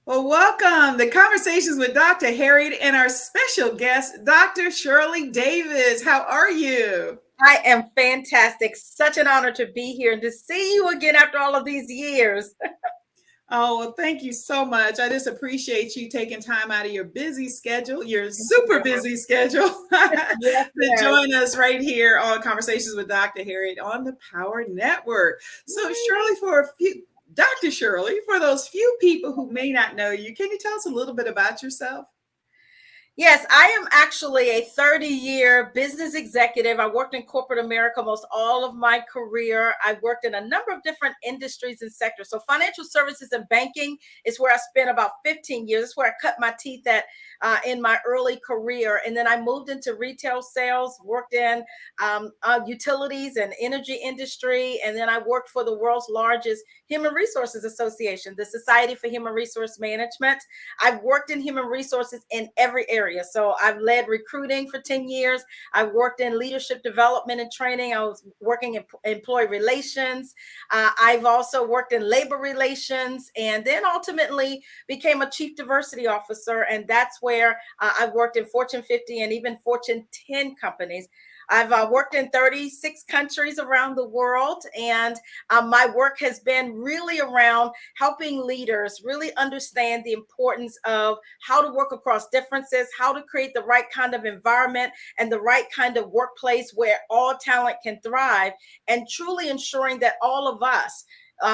Well, welcome to Conversations with Dr. Harriet and our special guest, Dr. Shirley Davis. How are you? I am fantastic. Such an honor to be here and to see you again after all of these years. Oh, well, thank you so much. I just appreciate you taking time out of your busy schedule, your super busy schedule, Yes, to yes. join us right here on Conversations with Dr. Harriet on the Power Network. So, Shirley, Dr. Shirley, for those few people who may not know you, can you tell us a little bit about yourself? Yes, I am actually a 30-year business executive. I worked in corporate America most all of my career. I worked in a number of different industries and sectors. So financial services and banking is where I spent about 15 years. It's where I cut my teeth at in my early career. And then I moved into retail sales, worked in utilities and energy industry. And then I worked for the world's largest human resources association, the Society for Human Resource Management. I've worked in human resources in every area. So I've led recruiting for 10 years. I've worked in leadership development and training. I was working in employee relations. I've also worked in labor relations and then ultimately became a chief diversity officer. And that's where I've worked in Fortune 50 and even Fortune 10 companies. I've worked in 36 countries around the world, and my work has been really around helping leaders really understand the importance of how to work across differences, how to create the right kind of environment and the right kind of workplace where all talent can thrive, and truly ensuring that all of us,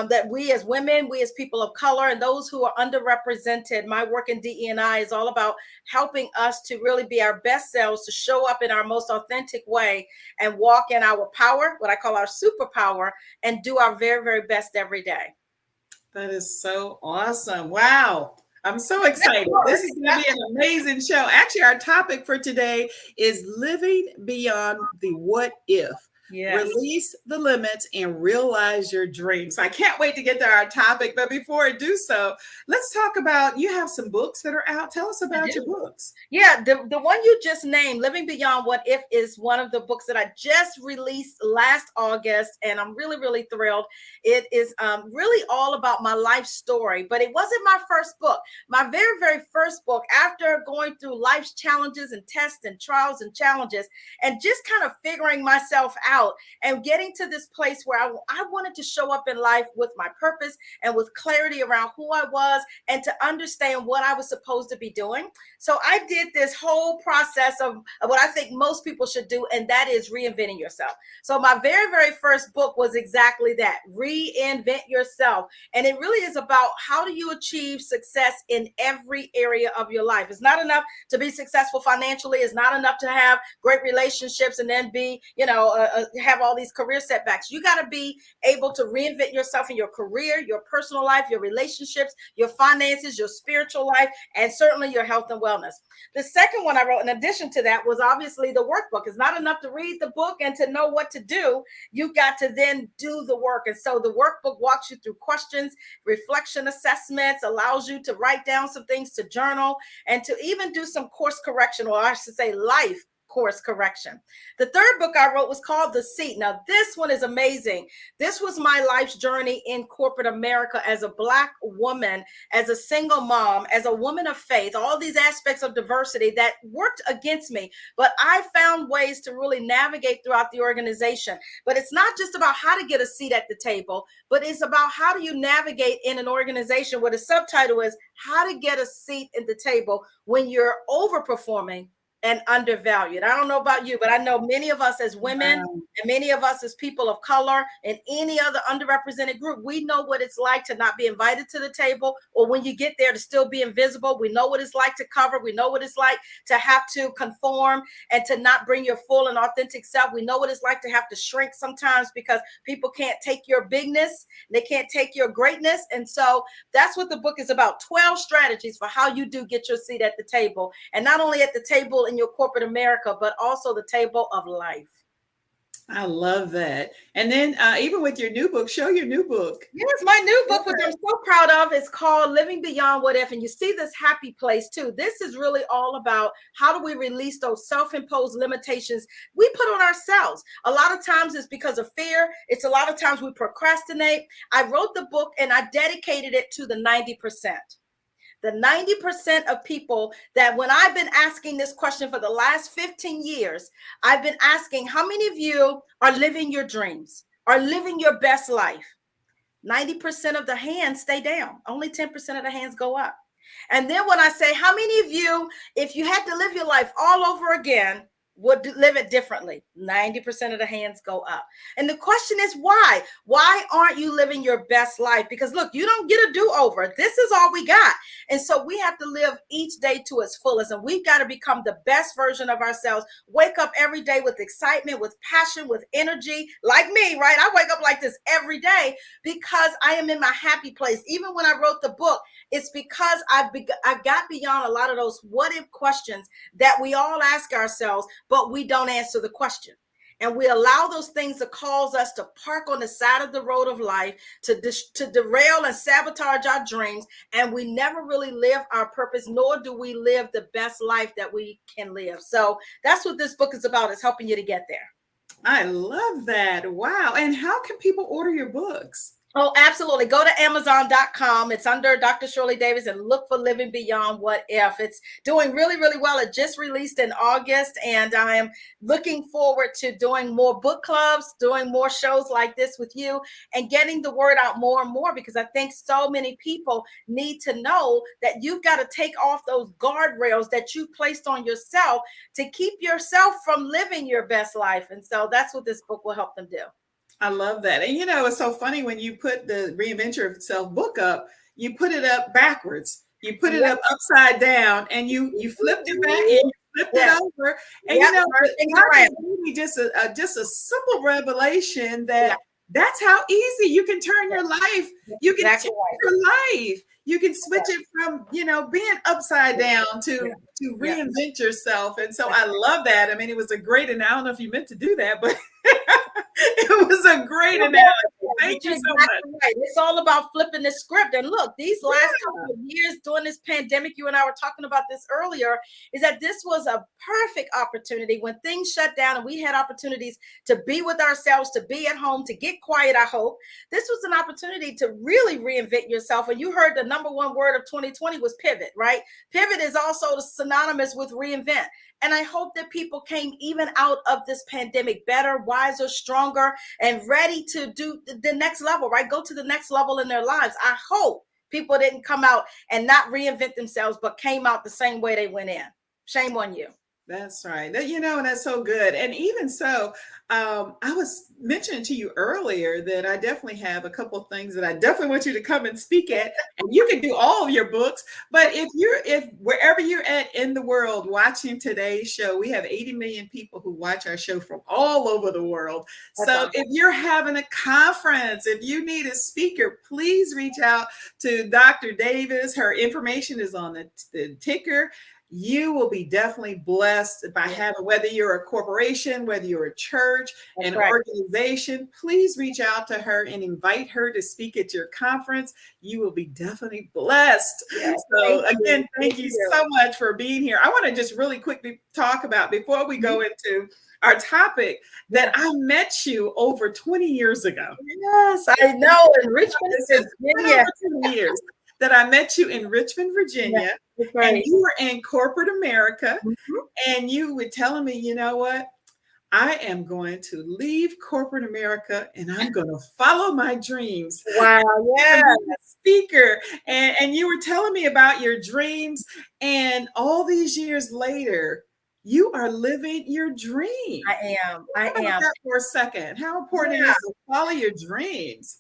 that we as women, we as people of color, and those who are underrepresented, my work in DE&I is all about helping us to really be our best selves, to show up in our most authentic way and walk in our power, what I call our superpower, and do our very, very best every day. That is so awesome. Wow. I'm so Of excited. This course. is going to be an amazing show. Actually, our topic for today is living beyond the what if. Yes. Release the limits and realize your dreams. I can't wait to get to our topic. But before I do so, let's talk about you have some books that are out. Tell us I about your do. books. Yeah, the one you just named, Living Beyond What If, is one of the books that I just released last August, and I'm really, really thrilled. It is really all about my life story, but it wasn't my first book. My very, very first book, after going through life's challenges and tests and trials and challenges, and just kind of figuring myself out and getting to this place where I wanted to show up in life with my purpose and with clarity around who I was and to understand what I was supposed to be doing. So I did this whole process of what I think most people should do, and that is reinventing yourself. So my very, very first book was exactly that: reinvent yourself. And it really is about how do you achieve success in every area of your life. It's not enough to be successful financially. It's not enough to have great relationships and then be, have all these career setbacks. You got to be able to reinvent yourself in your career, your personal life, your relationships, your finances, your spiritual life, and certainly your health and wellness. The second one I wrote, in addition to that, was obviously the workbook. It's not enough to read the book and to know what to do. You got to then do the work. And so the workbook walks you through questions, reflection assessments, allows you to write down some things, to journal, and to even do some course correction, or I should say life course correction. The third book I wrote was called The Seat. Now, this one is amazing. This was my life's journey in corporate America as a Black woman, as a single mom, as a woman of faith, all these aspects of diversity that worked against me. But I found ways to really navigate throughout the organization. But it's not just about how to get a seat at the table, but it's about how do you navigate in an organization where the subtitle is how to get a seat at the table when you're overperforming and undervalued. I don't know about you, but I know many of us as women Wow. and many of us as people of color and any other underrepresented group, we know what it's like to not be invited to the table, or when you get there to still be invisible. We know what it's like to cover. We know what it's like to have to conform and to not bring your full and authentic self. We know what it's like to have to shrink sometimes because people can't take your bigness. They can't take your greatness. And so that's what the book is about: 12 strategies for how you do get your seat at the table. And not only at the table in your corporate America, but also the table of life. I love that. And then even with your new book, show your new book. Yes, my new book, which I'm Okay. so proud of, is called Living Beyond What If. And you see this happy place too. This is really all about how do we release those self-imposed limitations we put on ourselves. A lot of times it's because of fear. It's a lot of times we procrastinate. I wrote the book and I dedicated it to the 90%. The 90% of people that when I've been asking this question for the last 15 years, I've been asking, how many of you are living your dreams, are living your best life? 90% of the hands stay down. Only 10% of the hands go up. And then when I say, how many of you, if you had to live your life all over again, would live it differently? 90% of the hands go up. And the question is why? Why aren't you living your best life? Because look, you don't get a do-over. This is all we got. And so we have to live each day to its fullest. And we've got to become the best version of ourselves. Wake up every day with excitement, with passion, with energy, like me, right? I wake up like this every day because I am in my happy place. Even when I wrote the book, it's because I got beyond a lot of those what if questions that we all ask ourselves, but we don't answer the question. And we allow those things to cause us to park on the side of the road of life, to derail and sabotage our dreams. And we never really live our purpose, nor do we live the best life that we can live. So that's what this book is about, is helping you to get there. I love that. Wow. And how can people order your books? Oh, absolutely. Go to Amazon.com. It's under Dr. Shirley Davis and look for Living Beyond What If. It's doing really, really well. It just released in August, and I am looking forward to doing more book clubs, doing more shows like this with you, and getting the word out more and more, because I think so many people need to know that you've got to take off those guardrails that you placed on yourself to keep yourself from living your best life. And so that's what this book will help them do. I love that. And it's so funny when you put the Reinvent Yourself book up, you put it up backwards. You put it up upside down, and you flipped it back and you flipped it over. And God gave me just a simple revelation that that's how easy you can turn your life. You can change your life. You can switch it from, being upside down to reinvent yourself. And so I love that. I mean, it was a great, and I don't know if you meant to do that, but it was a great analogy. Thank you so much. Right. It's all about flipping the script. And look, these last couple of years during this pandemic, you and I were talking about this earlier, is that this was a perfect opportunity when things shut down and we had opportunities to be with ourselves, to be at home, to get quiet, I hope. This was an opportunity to really reinvent yourself. And you heard the number one word of 2020 was pivot, right? Pivot is also synonymous with reinvent. And I hope that people came even out of this pandemic better, wiser, stronger, and ready to do the next level, right? Go to the next level in their lives. I hope people didn't come out and not reinvent themselves, but came out the same way they went in. Shame on you. That's right. And that's so good. And even so, I was mentioning to you earlier that I definitely have a couple of things that I definitely want you to come and speak at. And you can do all of your books. But if wherever you're at in the world watching today's show, we have 80 million people who watch our show from all over the world. That's awesome. If you're having a conference, if you need a speaker, please reach out to Dr. Davis. Her information is on the ticker. You will be definitely blessed by having, whether you're a corporation, whether you're a church, an organization, please reach out to her and invite her to speak at your conference. You will be definitely blessed. Yes, so again, thank you so much for being here. I want to just really quickly talk about, before we go into our topic, that I met you over 20 years ago. Yes, I know, in Richmond, Virginia. 20 years. That I met you in Richmond, Virginia, and you were in corporate America, and you were telling me, you know what, I am going to leave corporate America and I'm going to follow my dreams. Wow, yeah. Speaker, and you were telling me about your dreams, and all these years later, you are living your dream. I am. That for a second. How important it is to follow your dreams.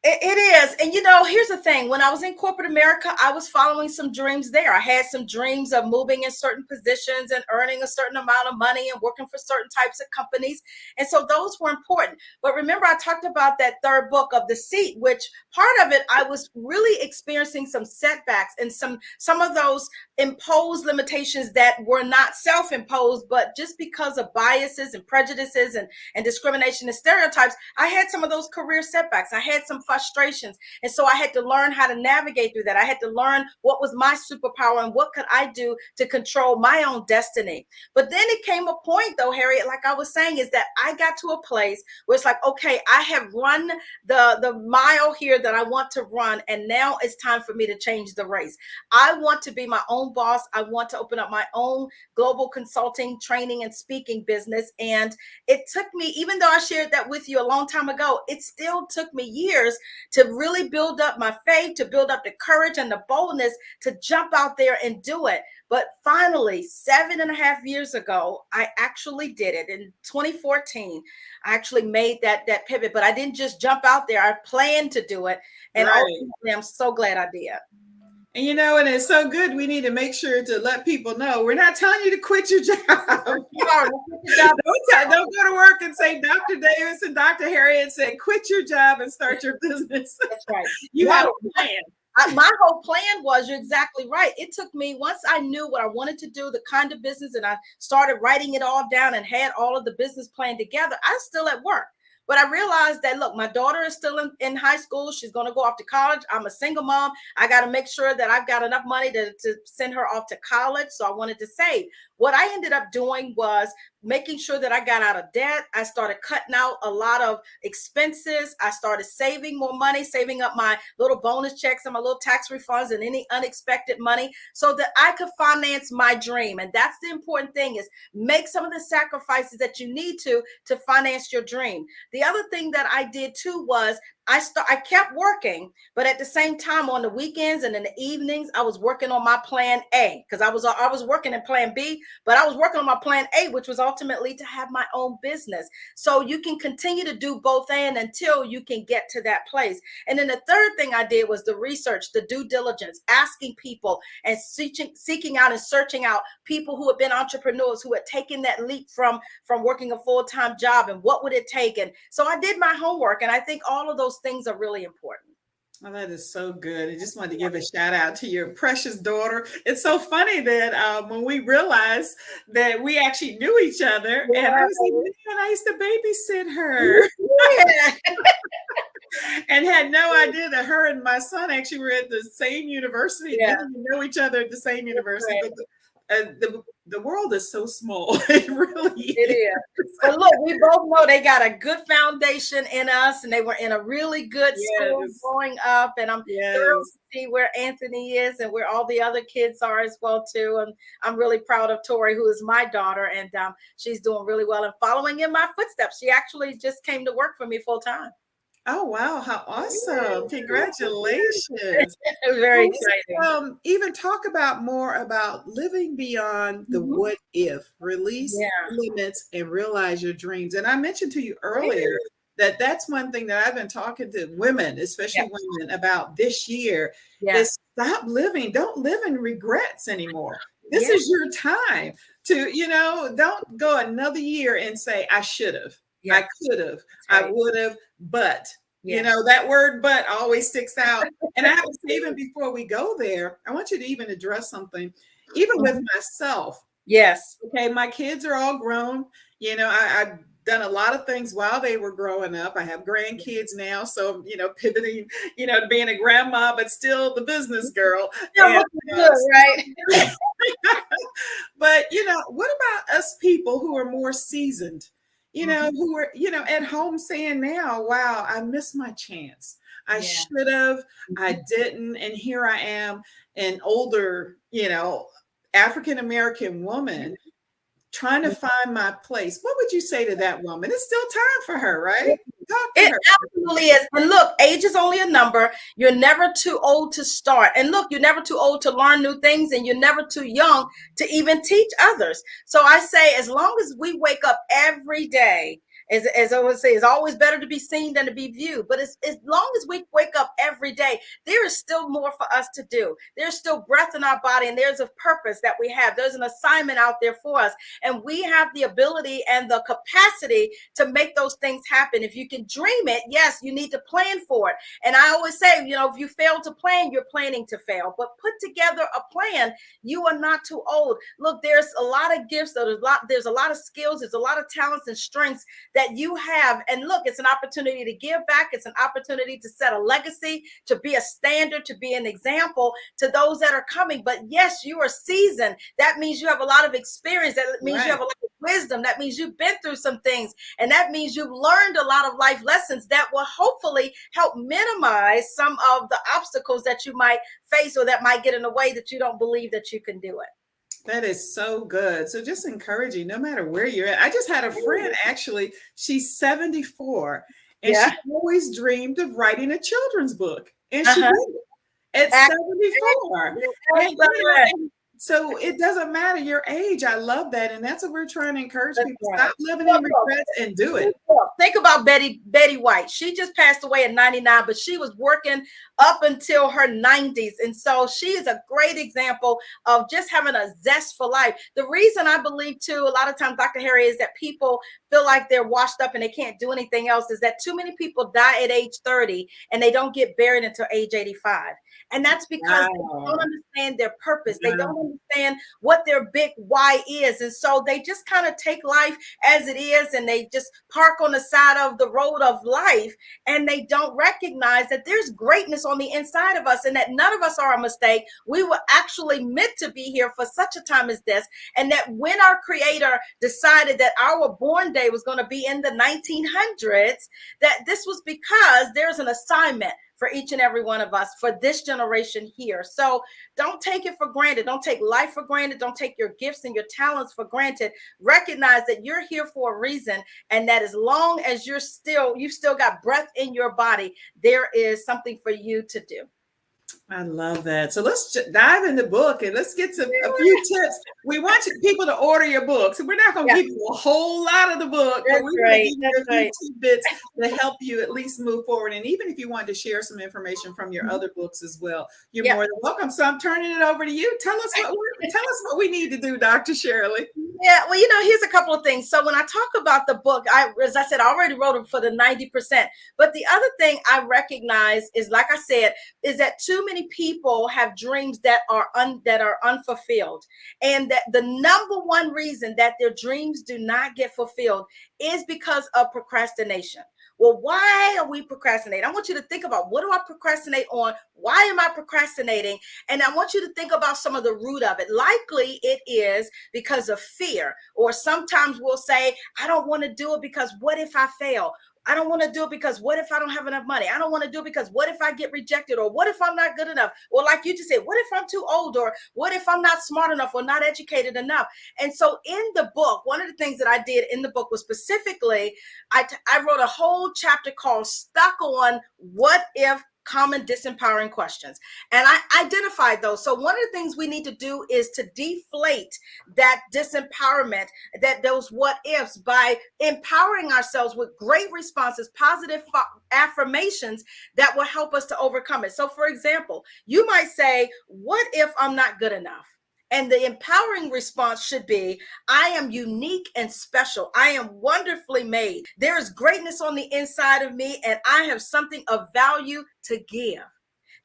It is. And here's the thing. When I was in corporate America, I was following some dreams there. I had some dreams of moving in certain positions and earning a certain amount of money and working for certain types of companies. And so those were important. But remember, I talked about that third book of The Seat, which part of it, I was really experiencing some setbacks and some of those imposed limitations that were not self-imposed, but just because of biases and prejudices and discrimination and stereotypes. I had some of those career setbacks. I had some frustrations. And so I had to learn how to navigate through that. I had to learn what was my superpower and what could I do to control my own destiny. But then it came a point though, Harriet, like I was saying, is that I got to a place where it's like, okay, I have run the mile here that I want to run, and now it's time for me to change the race. I want to be my own boss. I want to open up my own global consulting, training, and speaking business. And it took me, even though I shared that with you a long time ago, it still took me years to really build up my faith, to build up the courage and the boldness to jump out there and do it. But finally, 7.5 years ago, I actually did it. In 2014, I actually made that pivot, but I didn't just jump out there. I planned to do it. And Right. ultimately, I'm so glad I did. And and it's so good. We need to make sure to let people know we're not telling you to quit your job. Don't go to work and say Dr. Davis and Dr. Harriet said quit your job and start your business. That's right. You have a plan. My whole plan was, you're exactly right. It took me, once I knew what I wanted to do, the kind of business, and I started writing it all down and had all of the business plan together, I was still at work. But I realized that, look, my daughter is still in high school. She's going to go off to college. I'm a single mom. I got to make sure that I've got enough money to send her off to college. So I wanted to save. What I ended up doing was making sure that I got out of debt. I started cutting out a lot of expenses. I started saving more money, saving up my little bonus checks and my little tax refunds and any unexpected money so that I could finance my dream. And that's the important thing, is make some of the sacrifices that you need to finance your dream. The other thing that I did too was I kept working, but at the same time on the weekends and in the evenings, I was working on my plan A, because I was working in plan B, but I was working on my plan A, which was ultimately to have my own business. So you can continue to do both and until you can get to that place. And then the third thing I did was the research, the due diligence, asking people and seeking out and searching out people who have been entrepreneurs, who had taken that leap from working a full-time job, and what would it take. And so I did my homework, and I think all of those things are really important. Oh, that is so good. I just wanted to give a shout out to your precious daughter. It's so funny that when we realized that we actually knew each other, and I was like, man, I used to babysit her. Yeah. And had no idea that her and my son actually were at the same university. Yeah. Didn't even know each other at the same university. Right. But the world is so small. It really is. But look, we both know they got a good foundation in us, and they were in a really good school growing up. And I'm thrilled to see where Anthony is and where all the other kids are as well too. And I'm really proud of Tori, who is my daughter, and she's doing really well and following in my footsteps. She actually just came to work for me full time. Oh, wow. How awesome. Congratulations. Very exciting. Even talk about more about living beyond the what if, release limits and realize your dreams. And I mentioned to you earlier that that's one thing that I've been talking to women, especially women, about this year is stop living. Don't live in regrets anymore. This is your time to, don't go another year and say, I should have. I could have, I would have, but that word but always sticks out. And I would say, even before we go there, I want you to even address something, even with myself. Yes. Okay. My kids are all grown. I've done a lot of things while they were growing up. I have grandkids now. So, pivoting, to being a grandma, but still the business girl. Yeah, good, right? But, what about us people who are more seasoned? Who are, at home saying now, wow, I missed my chance. I should have, I didn't. And here I am, an older, African-American woman trying to find my place. What would you say to that woman? It's still time for her, right? It absolutely is. And look, age is only a number. You're never too old to start. And look, you're never too old to learn new things, and you're never too young to even teach others. So I say, as long as we wake up every day, as I would say, it's always better to be seen than to be viewed. But as long as we wake up every day, there is still more for us to do. There's still breath in our body, and there's a purpose that we have. There's an assignment out there for us. And we have the ability and the capacity to make those things happen. If you can dream it, yes, you need to plan for it. And I always say, if you fail to plan, you're planning to fail. But put together a plan. You are not too old. Look, there's a lot of gifts. There's a lot of skills. There's a lot of talents and strengths that you have. And look, it's an opportunity to give back. It's an opportunity to set a legacy, to be a standard, to be an example to those that are coming. But yes, you are seasoned. That means you have a lot of experience. That means you Right. have a lot of wisdom. That means you've been through some things. And that means you've learned a lot of life lessons that will hopefully help minimize some of the obstacles that you might face or that might get in the way that you don't believe that you can do it. That is so good. So just encouraging, no matter where you're at. I just had a friend actually, she's 74 and Yeah. she always dreamed of writing a children's book. And she Uh-huh. did it at 74. And, Excellent. and so it doesn't matter your age. I love that. And that's what we're trying to encourage That's people. right. Stop living in regrets and do it. Think about Betty White. She just passed away at 99, but she was working up until her 90s. And so she is a great example of just having a zest for life. The reason I believe too, a lot of times, Dr. Harriet, is that people feel like they're washed up and they can't do anything else, is that too many people die at age 30 and they don't get buried until age 85. And that's because they don't understand their purpose. They don't understand what their big why is. And so they just kind of take life as it is and they just park on the side of the road of life, and they don't recognize that there's greatness on the inside of us and that none of us are a mistake. We were actually meant to be here for such a time as this, and that when our creator decided that our born day was going to be in the 1900s, that this was because there's an assignment for each and every one of us for this generation here. So don't take it for granted. Don't take life for granted. Don't take your gifts and your talents for granted. Recognize that you're here for a reason, and that as long as you've still got breath in your body, there is something for you to do. I love that. So let's dive in the book and let's get a few tips. We want people to order your book. So we're not going to give you a whole lot of the book, but we're going to give you a few tidbits to help you at least move forward. And even if you want to share some information from your other books as well, you're more than welcome. So I'm turning it over to you. Tell us what we need to do, Dr. Shirley. Yeah, well, here's a couple of things. So when I talk about the book, as I said, I already wrote it for the 90%. But the other thing I recognize is, like I said, is that too many people have dreams that are unfulfilled, and that the number one reason that their dreams do not get fulfilled is because of procrastination. Well, why are we procrastinating? I want you to think about, what do I procrastinate on? Why am I procrastinating? And I want you to think about some of the root of it. Likely it is because of fear, or sometimes we'll say, I don't want to do it because what if I fail? I don't want to do it because what if I don't have enough money? I don't want to do it because what if I get rejected? Or what if I'm not good enough? Or like you just said, what if I'm too old? Or what if I'm not smart enough or not educated enough? And so in the book, one of the things that I did in the book was specifically, I wrote a whole chapter called Stuck on What If Common Disempowering Questions. And I identified those. So one of the things we need to do is to deflate that disempowerment, that those what ifs, by empowering ourselves with great responses, positive affirmations that will help us to overcome it. So for example, you might say, what if I'm not good enough? And the empowering response should be, I am unique and special. I am wonderfully made. There is greatness on the inside of me, and I have something of value to give.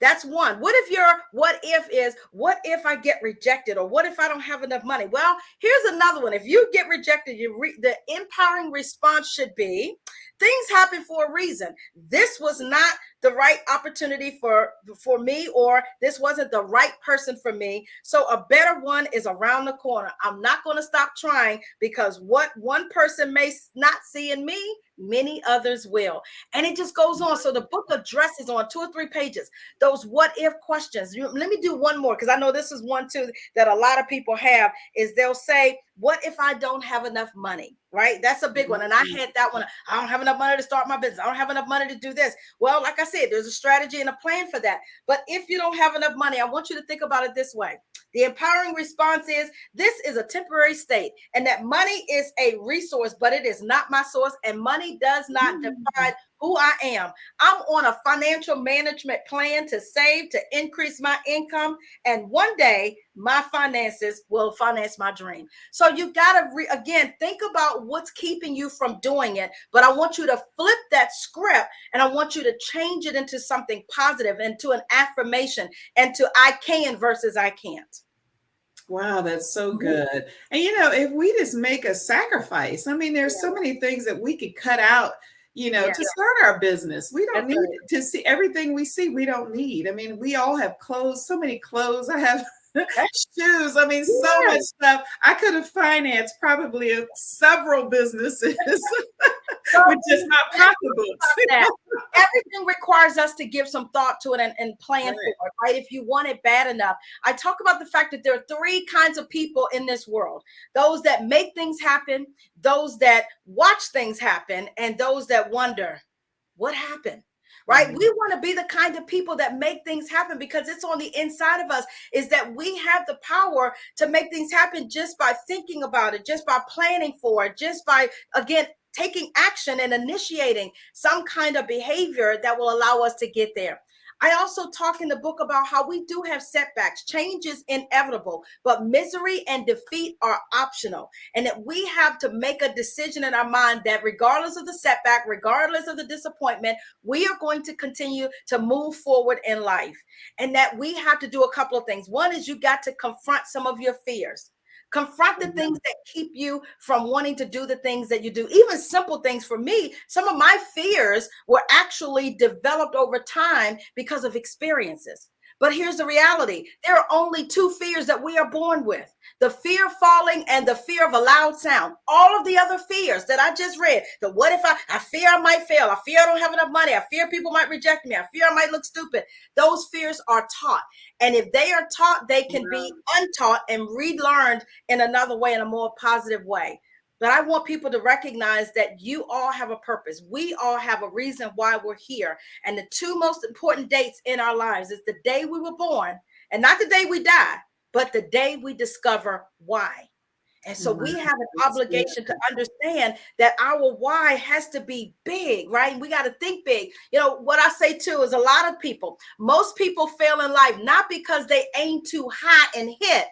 That's one. What if your what if is, what if I get rejected? Or what if I don't have enough money? Well, here's another one. If you get rejected, the empowering response should be, things happen for a reason. This was not the right opportunity for me, or this wasn't the right person for me. So a better one is around the corner. I'm not going to stop trying, because what one person may not see in me, many others will. And it just goes on. So the book addresses on 2 or 3 pages those what if questions. Let me do one more, because I know this is one too that a lot of people have, is they'll say, what if I don't have enough money? Right? That's a big one. And I had that one. I don't have enough money to start my business. I don't have enough money to do this. Well, like I said, there's a strategy and a plan for that. But if you don't have enough money, I want you to think about it this way. The empowering response is, this is a temporary state, and that money is a resource, but it is not my source, and money does not define who I am. I'm on a financial management plan to save, to increase my income, and one day my finances will finance my dream. So you got to, again, think about what's keeping you from doing it. But I want you to flip that script, and I want you to change it into something positive, into an affirmation, and to I can versus I can't. Wow, that's so Mhm. good. And if we just make a sacrifice, I mean, there's Yeah, so many things that we could cut out, yeah, to start our business. We don't that's need right. to see everything we see. We don't need. I mean, we all have clothes, so many clothes. I have shoes. I mean, so much Yeah. stuff. I could have financed probably several businesses So with just my let's talk pocketbooks. about that. Everything requires us to give some thought to it and plan for Right. it, right? If you want it bad enough. I talk about the fact that there are three kinds of people in this world: those that make things happen, those that watch things happen, and those that wonder what happened. Right? Mhm. We want to be the kind of people that make things happen because it's on the inside of us, is that we have the power to make things happen just by thinking about it, just by planning for it, just by, again, taking action and initiating some kind of behavior that will allow us to get there. I also talk in the book about how we do have setbacks. Change is inevitable, but misery and defeat are optional. And that we have to make a decision in our mind that regardless of the setback, regardless of the disappointment, we are going to continue to move forward in life. And that we have to do a couple of things. One is you got to confront some of your fears. Confront the things that keep you from wanting to do the things that you do. Even simple things. For me, some of my fears were actually developed over time because of experiences. But here's the reality: there are only two fears that we are born with: the fear of falling and the fear of a loud sound. All of the other fears that I just read, the what if I fear I might fail, I fear I don't have enough money, I fear people might reject me, I fear I might look stupid. Those fears are taught. And if they are taught, they can be untaught and relearned in another way, in a more positive way. But I want people to recognize that you all have a purpose. We all have a reason why we're here. And the two most important dates in our lives is the day we were born, and not the day we die, but the day we discover why. And so Wow, we have an that's obligation to good. understand that our why has to be big, right? We got to think big. What I say too is, a lot of people, most people fail in life not because they aim too high and hit,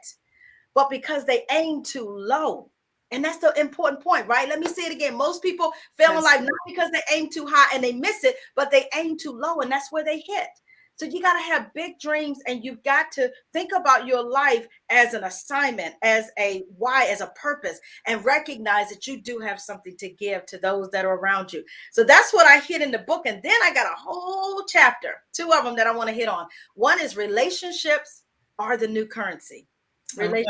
but because they aim too low. And that's the important point, right? Let me say it again. Most people fail in That's life not because they aim too high and they miss it, but they aim too low, and that's where they hit. So you got to have big dreams, and you've got to think about your life as an assignment, as a why, as a purpose, and recognize that you do have something to give to those that are around you. So that's what I hit in the book. And then I got a whole chapter, two of them that I want to hit on. One is relationships are the new currency. okay.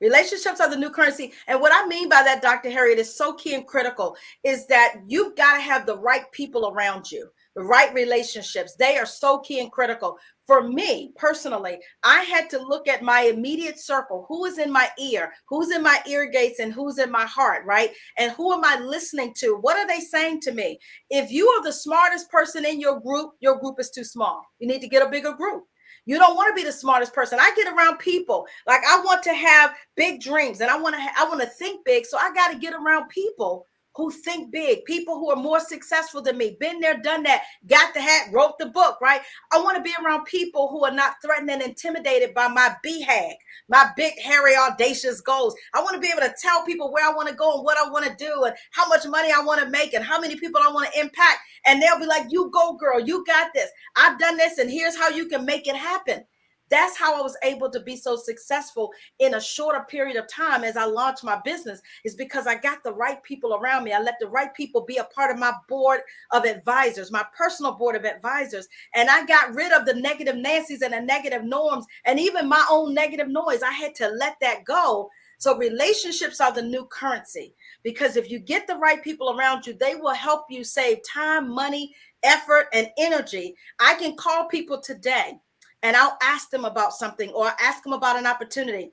Relationships are the new currency. And what I mean by that, Dr. Harriet, is so key and critical, is that you've got to have the right people around you, the right relationships. They are so key and critical. For me personally, I had to look at my immediate circle. Who is in my ear? Who's in my ear gates, and who's in my heart, right? And who am I listening to? What are they saying to me? If you are the smartest person in your group is too small. You need to get a bigger group. You don't want to be the smartest person. I get around people, like, I want to have big dreams, and I want to think big. So I got to get around people who think big, people who are more successful than me, been there, done that, got the hat, wrote the book, right? I want to be around people who are not threatened and intimidated by my BHAG, my big, hairy, audacious goals. I want to be able to tell people where I want to go and what I want to do and how much money I want to make and how many people I want to impact. And they'll be like, you go, girl, you got this. I've done this, and here's how you can make it happen. That's how I was able to be so successful in a shorter period of time as I launched my business, is because I got the right people around me. I let the right people be a part of my board of advisors, my personal board of advisors. And I got rid of the negative Nancy's and the negative norms and even my own negative noise. I had to let that go. So relationships are the new currency, because if you get the right people around you, they will help you save time, money, effort, and energy. I can call people today and I'll ask them about something, or ask them about an opportunity.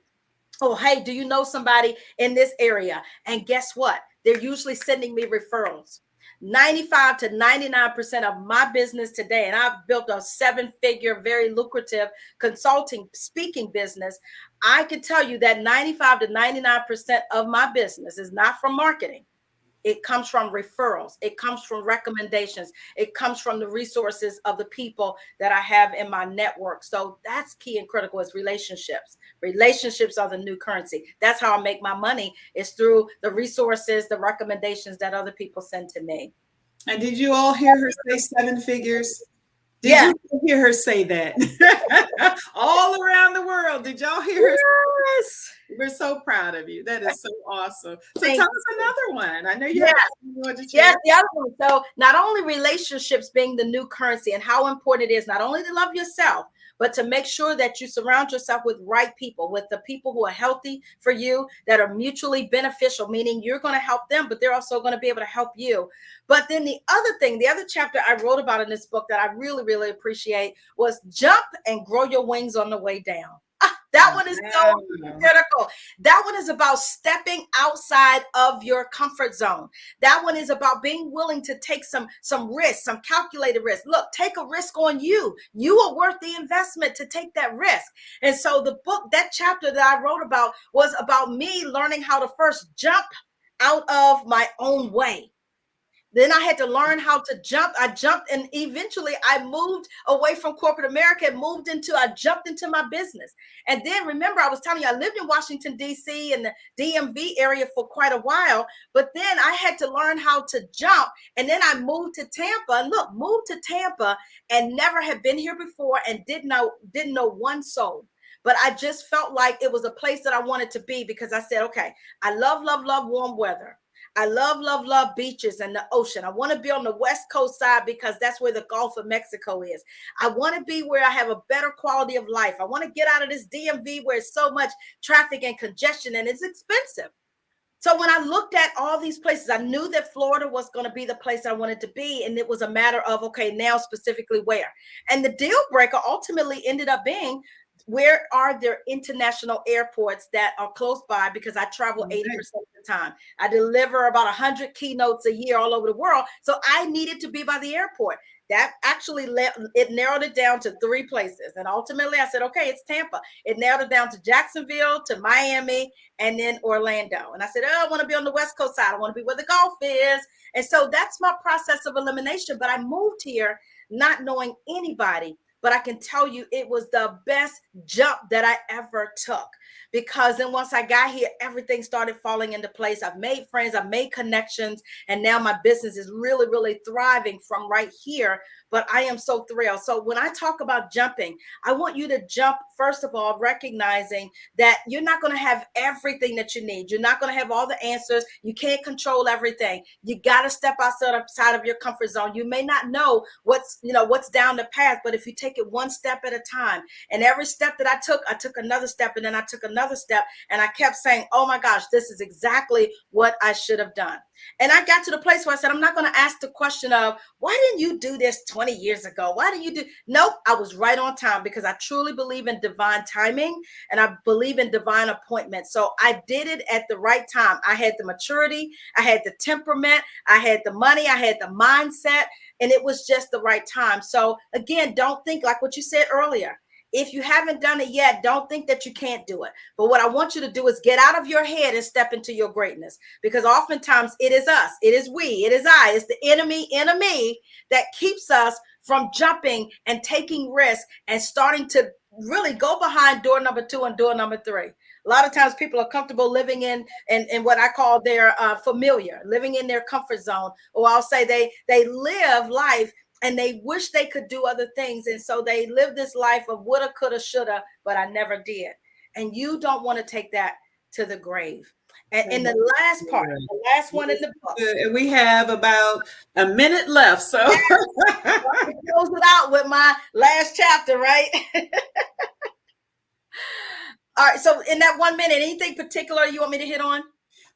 Oh, hey, do you know somebody in this area? And guess what? They're usually sending me referrals. 95 to 99% of my business today, and I've built a 7-figure, very lucrative consulting speaking business. I can tell you that 95 to 99% of my business is not from marketing. It comes from referrals. It comes from recommendations. It comes from the resources of the people that I have in my network. So that's key and critical, is relationships. Relationships are the new currency. That's how I make my money, is through the resources, the recommendations that other people send to me. And did you all hear her say seven figures? Did Yeah. you hear her say that? All around the world. world. Did y'all hear her? Yes. We're so proud of you. That is so awesome. So Thank tell you. us another one. I know you Yeah. have something you want to share. Yes, the other one. So not only relationships being the new currency and how important it is not only to love yourself, but to make sure that you surround yourself with right people, with the people who are healthy for you, that are mutually beneficial, meaning you're going to help them, but they're also going to be able to help you. But then the other thing, the other chapter I wrote about in this book that I really, really appreciate was jump and grow your wings on the way down. That one is so Wow. critical. That one is about stepping outside of your comfort zone. That one is about being willing to take some risks, some calculated risk. Look, take a risk on you. You are worth the investment to take that risk. And so the book, that chapter that I wrote about was about me learning how to first jump out of my own way. Then I had to learn how to jump. I jumped and eventually I moved away from corporate America and I jumped into my business. And then remember, I was telling you, I lived in Washington, D.C. and the DMV area for quite a while. But then I had to learn how to jump. And then I moved to Tampa. And look, moved to Tampa and never had been here before and didn't know one soul. But I just felt like it was a place that I wanted to be because I said, okay, I love, love, love warm weather. I love, love, love beaches and the ocean. I want to be on the West Coast side because that's where the Gulf of Mexico is. I want to be where I have a better quality of life. I want to get out of this DMV where it's so much traffic and congestion and it's expensive. So when I looked at all these places, I knew that Florida was going to be the place I wanted to be. And it was a matter of, okay, now specifically where? And the deal breaker ultimately ended up being, where are there international airports that are close by? Because I travel 80% of the time. I deliver about 100 keynotes a year all over the world. So I needed to be by the airport. That actually narrowed it down to 3 places. And ultimately I said, okay, it's Tampa. It narrowed it down to Jacksonville, to Miami, and then Orlando. And I said, oh, I want to be on the West Coast side. I want to be where the golf is. And so that's my process of elimination. But I moved here not knowing anybody. But I can tell you it was the best jump that I ever took, because then once I got here, everything started falling into place. I've made friends, I've made connections, and now my business is really, really thriving from right here. But I am so thrilled. So when I talk about jumping, I want you to jump, first of all, recognizing that you're not going to have everything that you need. You're not going to have all the answers. You can't control everything. You got to step outside of your comfort zone. You may not know what's down the path, but if you take it one step at a time, and every step that I took another step, and then I took another step, and I kept saying, oh my gosh, this is exactly what I should have done. And I got to the place where I said, I'm not going to ask the question of, why didn't you do this 20 years ago? Why didn't you do? Nope, I was right on time, because I truly believe in divine timing and I believe in divine appointment. So I did it at the right time. I had the maturity, I had the temperament, I had the money, I had the mindset, and it was just the right time. So again, don't think like what you said earlier. If you haven't done it yet, don't think that you can't do it. But what I want you to do is get out of your head and step into your greatness, because oftentimes it is us, it is we, it is I, it's the enemy that keeps us from jumping and taking risks and starting to really go behind door number 2 and door number 3. A lot of times people are comfortable living in what I call their familiar, living in their comfort zone, or I'll say they live life and they wish they could do other things. And so they live this life of woulda, coulda, shoulda, but I never did. And you don't want to take that to the grave. And in the last part, the last one in the book. And we have about a minute left. So close it out with my last chapter, right? All right. So in that 1 minute, anything particular you want me to hit on?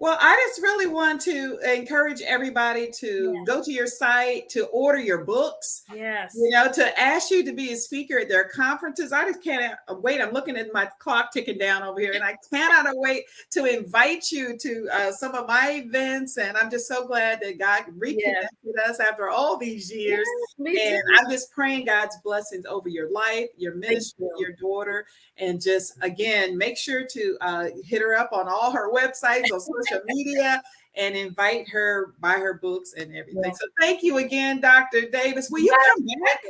Well, I just really want to encourage everybody to go to your site, to order your books. Yes. To ask you to be a speaker at their conferences. I just can't wait. I'm looking at my clock ticking down over here, and I cannot wait to invite you to some of my events. And I'm just so glad that God reconnected us after all these years. And I'm just praying God's blessings over your life, your ministry, your daughter. And just, again, make sure to hit her up on all her websites, on social media, and invite her, buy her books and everything. So thank you again, Dr. Davis. Will you come back?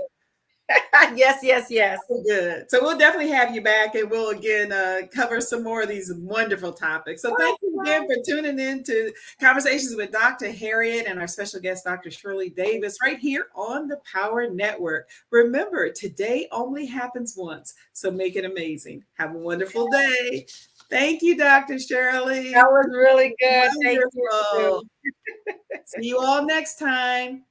Yes, yes, yes. Good. So we'll definitely have you back, and we'll again cover some more of these wonderful topics. So thank you again for tuning in to Conversations with Dr. Harriet and our special guest, Dr. Shirley Davis, right here on the Power Network. Remember, today only happens once, so make it amazing. Have a wonderful day. Thank you, Dr. Shirley. That was really good. Thank Wonderful. you. See you all next time.